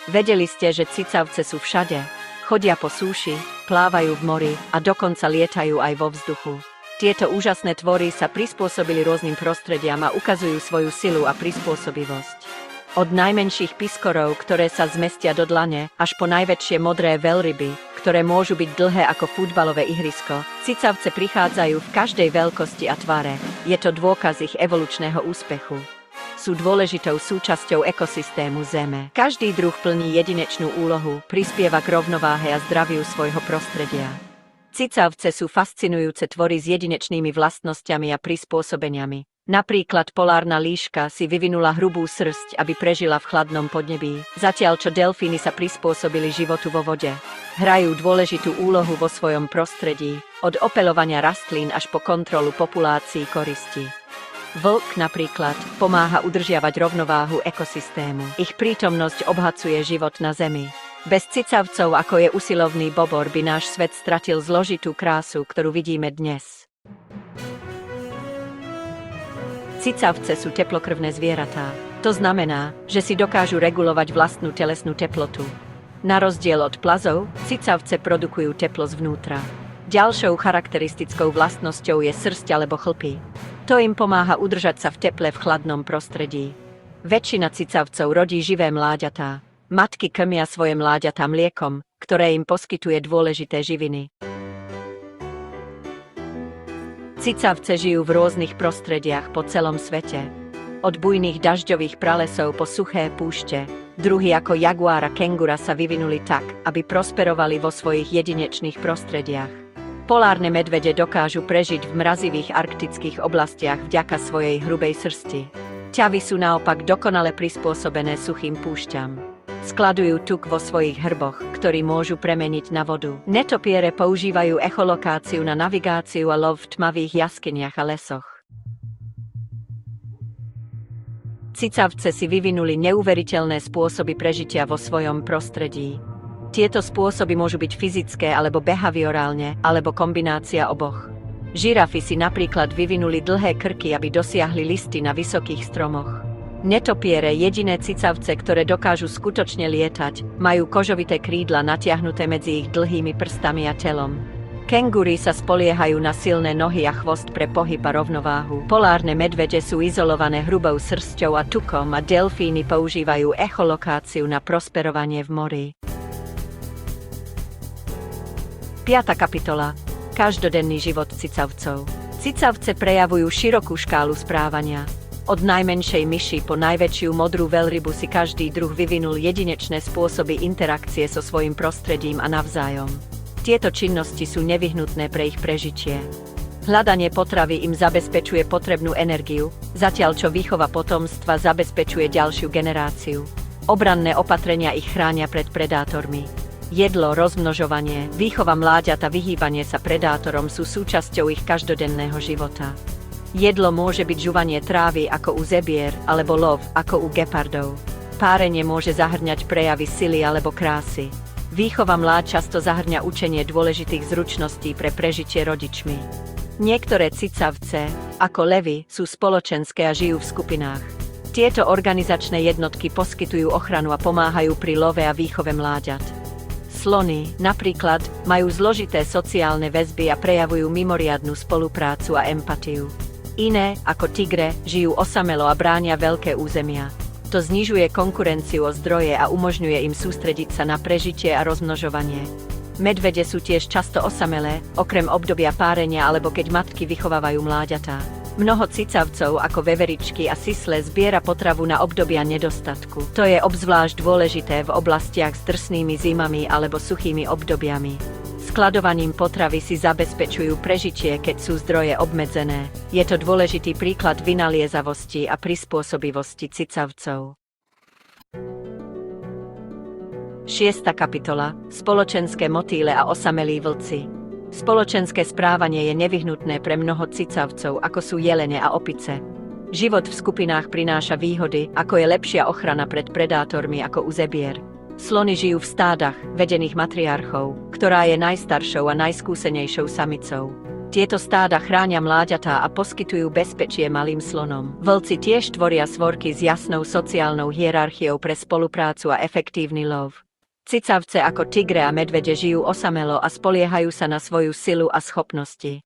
Vedeli ste, že cicavce sú všade? Chodia po súši, plávajú v mori a dokonca lietajú aj vo vzduchu. Tieto úžasné tvory sa prispôsobili rôznym prostrediam a ukazujú svoju silu a prispôsobivosť. Od najmenších piskorov, ktoré sa zmestia do dlane, až po najväčšie modré veľryby, ktoré môžu byť dlhé ako futbalové ihrisko, cicavce prichádzajú v každej veľkosti a tvare. Je to dôkaz ich evolučného úspechu. Sú dôležitou súčasťou ekosystému Zeme. Každý druh plní jedinečnú úlohu, prispieva k rovnováhe a zdraviu svojho prostredia. Cicavce sú fascinujúce tvory s jedinečnými vlastnosťami a prispôsobeniami. Napríklad polárna líška si vyvinula hrubú srsť, aby prežila v chladnom podnebí, zatiaľ čo delfíny sa prispôsobili životu vo vode. Hrajú dôležitú úlohu vo svojom prostredí, od opeľovania rastlín až po kontrolu populácií koristi. Vlk napríklad pomáha udržiavať rovnováhu ekosystému. Ich prítomnosť obhacuje život na Zemi. Bez cicavcov, ako je usilovný bobor, by náš svet stratil zložitú krásu, ktorú vidíme dnes. Cicavce sú teplokrvné zvieratá. To znamená, že si dokážu regulovať vlastnú telesnú teplotu. Na rozdiel od plazov, cicavce produkujú teplo zvnútra. Ďalšou charakteristickou vlastnosťou je srsť alebo chlpy. To im pomáha udržať sa v teple v chladnom prostredí. Väčšina cicavcov rodí živé mláďatá. Matky krmia svoje mláďatá mliekom, ktoré im poskytuje dôležité živiny. Cicavce žijú v rôznych prostrediach po celom svete. Od bujných dažďových pralesov po suché púšte. Druhy ako jaguár a kengura sa vyvinuli tak, aby prosperovali vo svojich jedinečných prostrediach. Polárne medvede dokážu prežiť v mrazivých arktických oblastiach vďaka svojej hrubej srsti. Ťavy sú naopak dokonale prispôsobené suchým púšťam. Skladujú tuk vo svojich hrboch, ktorý môžu premeniť na vodu. Netopiere používajú echolokáciu na navigáciu a lov v tmavých jaskyniach a lesoch. Cicavce si vyvinuli neuveriteľné spôsoby prežitia vo svojom prostredí. Tieto spôsoby môžu byť fyzické alebo behaviorálne, alebo kombinácia oboch. Žirafy si napríklad vyvinuli dlhé krky, aby dosiahli listy na vysokých stromoch. Netopiere, jediné cicavce, ktoré dokážu skutočne lietať, majú kožovité krídla natiahnuté medzi ich dlhými prstami a telom. Kengúry sa spoliehajú na silné nohy a chvost pre pohyb a rovnováhu. Polárne medvede sú izolované hrubou srsťou a tukom a delfíny používajú echolokáciu na prosperovanie v mori. 5. kapitola. Každodenný život cicavcov. Cicavce prejavujú širokú škálu správania. Od najmenšej myši po najväčšiu modrú veľrybu si každý druh vyvinul jedinečné spôsoby interakcie so svojím prostredím a navzájom. Tieto činnosti sú nevyhnutné pre ich prežitie. Hľadanie potravy im zabezpečuje potrebnú energiu, zatiaľ čo výchova potomstva zabezpečuje ďalšiu generáciu. Obranné opatrenia ich chránia pred predátormi. Jedlo, rozmnožovanie, výchova mláďat a vyhýbanie sa predátorom sú súčasťou ich každodenného života. Jedlo môže byť žuvanie trávy ako u zebier, alebo lov ako u gepardov. Párenie môže zahŕňať prejavy sily alebo krásy. Výchova mlád často zahŕňa učenie dôležitých zručností pre prežitie rodičmi. Niektoré cicavce, ako levy, sú spoločenské a žijú v skupinách. Tieto organizačné jednotky poskytujú ochranu a pomáhajú pri love a výchove mláďat. Slony, napríklad, majú zložité sociálne väzby a prejavujú mimoriadnu spoluprácu a empatiu. Iné, ako tigre, žijú osamelo a bránia veľké územia. To znižuje konkurenciu o zdroje a umožňuje im sústrediť sa na prežitie a rozmnožovanie. Medvede sú tiež často osamelé, okrem obdobia párenia alebo keď matky vychovávajú mláďatá. Mnoho cicavcov ako veveričky a sisle zbiera potravu na obdobia nedostatku. To je obzvlášť dôležité v oblastiach s drsnými zimami alebo suchými obdobiami. Skladovaním potravy si zabezpečujú prežitie, keď sú zdroje obmedzené. Je to dôležitý príklad vynaliezavosti a prispôsobivosti cicavcov. 6. kapitola. Spoločenské motýle a osamelí vlci. Spoločenské správanie je nevyhnutné pre mnoho cicavcov, ako sú jelene a opice. Život v skupinách prináša výhody, ako je lepšia ochrana pred predátormi ako u zebier. Slony žijú v stádach, vedených matriarchou, ktorá je najstaršou a najskúsenejšou samicou. Tieto stáda chránia mláďatá a poskytujú bezpečie malým slonom. Vlci tiež tvoria svorky s jasnou sociálnou hierarchiou pre spoluprácu a efektívny lov. Cicavce ako tigre a medvede žijú osamelo a spoliehajú sa na svoju silu a schopnosti.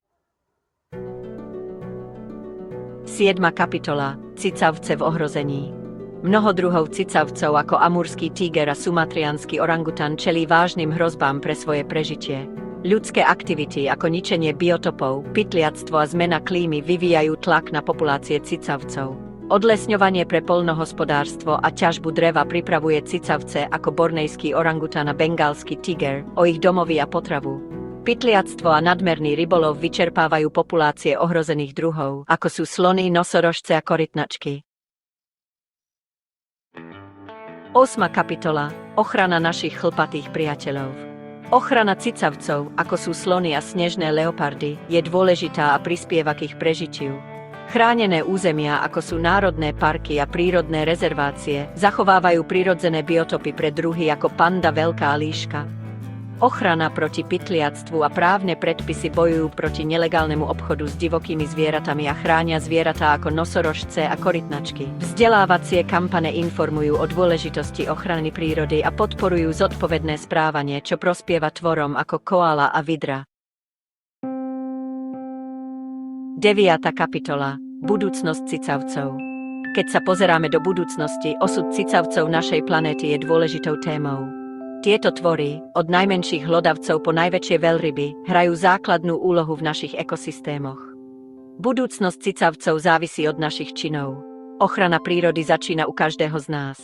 7. kapitola. Cicavce v ohrození. Mnoho druhov cicavcov ako amurský tiger a sumatriansky orangutan čelí vážnym hrozbám pre svoje prežitie. Ľudské aktivity ako ničenie biotopov, pytliactvo a zmena klímy vyvíjajú tlak na populácie cicavcov. Odlesňovanie pre poľnohospodárstvo a ťažbu dreva pripravuje cicavce ako bornejský orangutan a bengálsky tiger o ich domovy a potravu. Pytliactvo a nadmerný rybolov vyčerpávajú populácie ohrozených druhov, ako sú slony, nosorožce a korytnačky. 8. kapitola. Ochrana našich chlpatých priateľov. Ochrana cicavcov, ako sú slony a snežné leopardy, je dôležitá a prispieva k ich prežitiu. Chránené územia, ako sú národné parky a prírodné rezervácie, zachovávajú prírodzené biotopy pre druhy ako panda veľká líška. Ochrana proti pytliactvu a právne predpisy bojujú proti nelegálnemu obchodu s divokými zvieratami a chránia zvieratá ako nosorožce a korytnačky. Vzdelávacie kampane informujú o dôležitosti ochrany prírody a podporujú zodpovedné správanie, čo prospieva tvorom ako koala a vidra. 9. kapitola. Budúcnosť cicavcov. Keď sa pozeráme do budúcnosti, osud cicavcov našej planéty je dôležitou témou. Tieto tvory, od najmenších hlodavcov po najväčšie veľryby, hrajú základnú úlohu v našich ekosystémoch. Budúcnosť cicavcov závisí od našich činov. Ochrana prírody začína u každého z nás.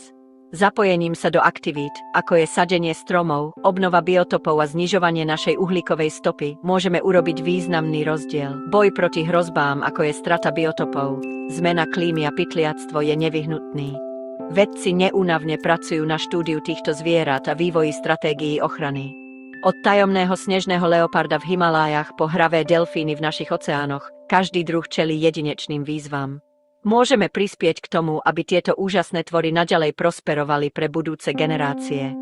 Zapojením sa do aktivít, ako je sadenie stromov, obnova biotopov a znižovanie našej uhlíkovej stopy, môžeme urobiť významný rozdiel. Boj proti hrozbám, ako je strata biotopov, zmena klímy a pytliactvo je nevyhnutný. Vedci neúnavne pracujú na štúdiu týchto zvierat a vývoji stratégií ochrany. Od tajomného snežného leoparda v Himalájach po hravé delfíny v našich oceánoch, každý druh čelí jedinečným výzvam. Môžeme prispieť k tomu, aby tieto úžasné tvory naďalej prosperovali pre budúce generácie.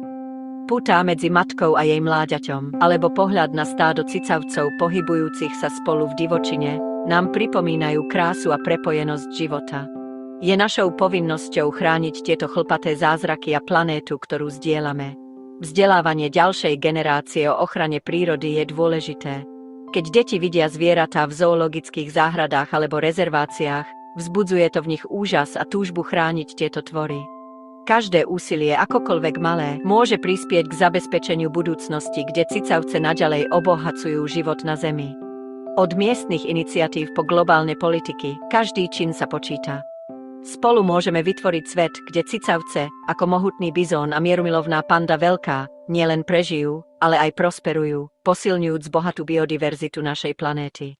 Putá medzi matkou a jej mláďaťom, alebo pohľad na stádo cicavcov pohybujúcich sa spolu v divočine, nám pripomínajú krásu a prepojenosť života. Je našou povinnosťou chrániť tieto chlpaté zázraky a planétu, ktorú zdieľame. Vzdelávanie ďalšej generácie o ochrane prírody je dôležité. Keď deti vidia zvieratá v zoologických záhradách alebo rezerváciách, vzbudzuje to v nich úžas a túžbu chrániť tieto tvory. Každé úsilie, akokoľvek malé, môže prispieť k zabezpečeniu budúcnosti, kde cicavce naďalej obohacujú život na Zemi. Od miestnych iniciatív po globálne politiky, každý čin sa počíta. Spolu môžeme vytvoriť svet, kde cicavce, ako mohutný bizón a mierumilovná panda veľká, nielen prežijú, ale aj prosperujú, posilňujúc bohatú biodiverzitu našej planéty.